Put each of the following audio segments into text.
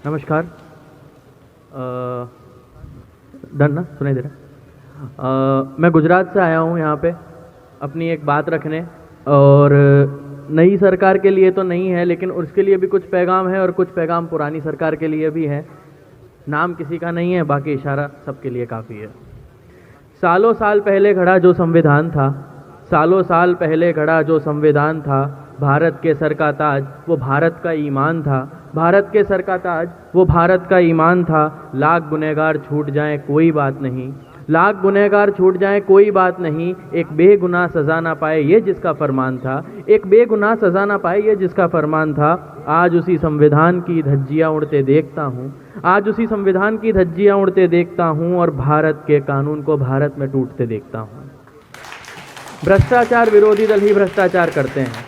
नमस्कार। डन ना, सुनाई दे रहा। मैं गुजरात से आया हूँ यहाँ पे अपनी एक बात रखने, और नई सरकार के लिए तो नहीं है, लेकिन उसके लिए भी कुछ पैगाम है और कुछ पैगाम पुरानी सरकार के लिए भी है। नाम किसी का नहीं है, बाकी इशारा सबके लिए काफ़ी है। सालों साल पहले घड़ा जो संविधान था, सालों साल पहले घड़ा जो संविधान था, भारत के सर का ताज वो भारत का ईमान था, भारत के सर का ताज वो भारत का ईमान था। लाख गुनहगार छूट जाएं कोई बात नहीं, लाख गुनहगार छूट जाएं कोई बात नहीं, एक बेगुनाह सज़ा ना पाए ये जिसका फरमान था, एक बेगुनाह सज़ा ना पाए ये जिसका फरमान था। आज उसी संविधान की धज्जियाँ उड़ते देखता हूँ, आज उसी संविधान की धज्जियाँ उड़ते देखता हूँ, और भारत के कानून को भारत में टूटते देखता हूँ। भ्रष्टाचार विरोधी दल ही भ्रष्टाचार करते हैं,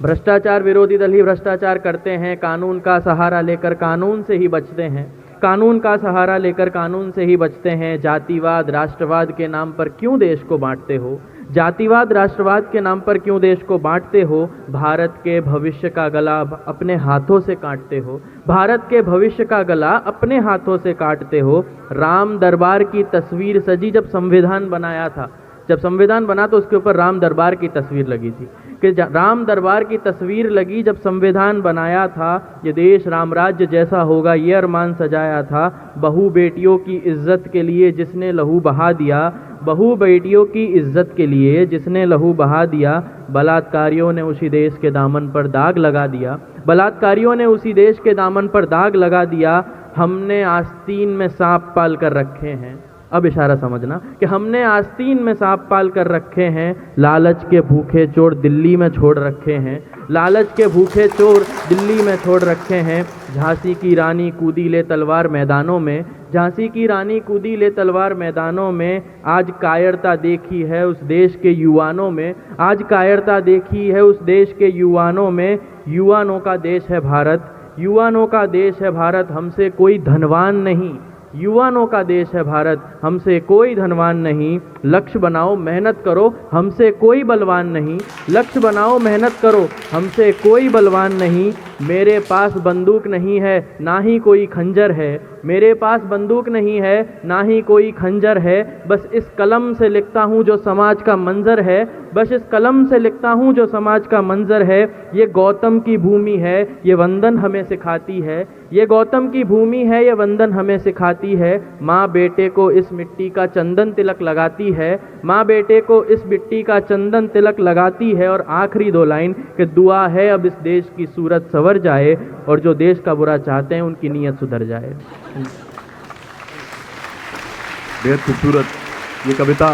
भ्रष्टाचार विरोधी दल ही भ्रष्टाचार करते हैं। कानून का सहारा लेकर कानून से ही बचते हैं, कानून का सहारा लेकर कानून से ही बचते हैं। जातिवाद राष्ट्रवाद के नाम पर क्यों देश को बांटते हो, जातिवाद राष्ट्रवाद के नाम पर क्यों देश को बांटते हो। भारत के भविष्य का गला अपने हाथों से काटते हो, भारत के भविष्य का गला अपने हाथों से काटते हो। राम दरबार की तस्वीर सजी जब संविधान बनाया था, जब संविधान बना तो उसके ऊपर राम दरबार की तस्वीर लगी थी, कि राम दरबार की तस्वीर लगी जब संविधान बनाया था। ये देश राम राज्य जैसा होगा ये अरमान सजाया था। बहू बेटियों की इज्जत के लिए जिसने लहू बहा दिया, बहू बेटियों की इज्जत के लिए जिसने लहू बहा दिया। बलात्कारियों ने उसी देश के दामन पर दाग लगा दिया, बलात्कारियों ने उसी देश के दामन पर दाग लगा दिया। हमने आस्तीन में सांप पाल कर रखे हैं, अब इशारा समझना, कि हमने आस्तीन में सांप पाल कर रखे हैं। लालच के भूखे चोर दिल्ली में छोड़ रखे हैं, लालच के भूखे चोर दिल्ली में छोड़ रखे हैं। झांसी की रानी कूदी ले तलवार मैदानों में, झांसी की रानी कूदी ले तलवार मैदानों में। आज कायरता देखी है उस देश के युवानों में, आज कायरता देखी है उस देश के युवानों में। युवानों का देश है भारत, युवानों का देश है भारत, हमसे कोई धनवान नहीं। युवानों का देश है भारत, हमसे कोई धनवान नहीं। लक्ष्य बनाओ मेहनत करो, हमसे कोई बलवान नहीं। लक्ष्य बनाओ मेहनत करो, हमसे कोई बलवान नहीं। मेरे पास बंदूक नहीं है ना ही कोई खंजर है, मेरे पास बंदूक नहीं है ना ही कोई खंजर है। बस इस कलम से लिखता हूँ जो समाज का मंजर है, बस इस कलम से लिखता हूँ जो समाज का मंजर है। ये गौतम की भूमि है, ये वंदन हमें सिखाती है, ये गौतम की भूमि है, ये वंदन हमें सिखाती है। माँ बेटे को इस मिट्टी का चंदन तिलक लगाती है, माँ बेटे को इस मिट्टी का चंदन तिलक लगाती है। और आखिरी दो लाइन कि दुआ है अब इस देश की सूरत संवर जाए, और जो देश का बुरा चाहते हैं उनकी नीयत सुधर जाए। बेहद खूबसूरत ये कविता।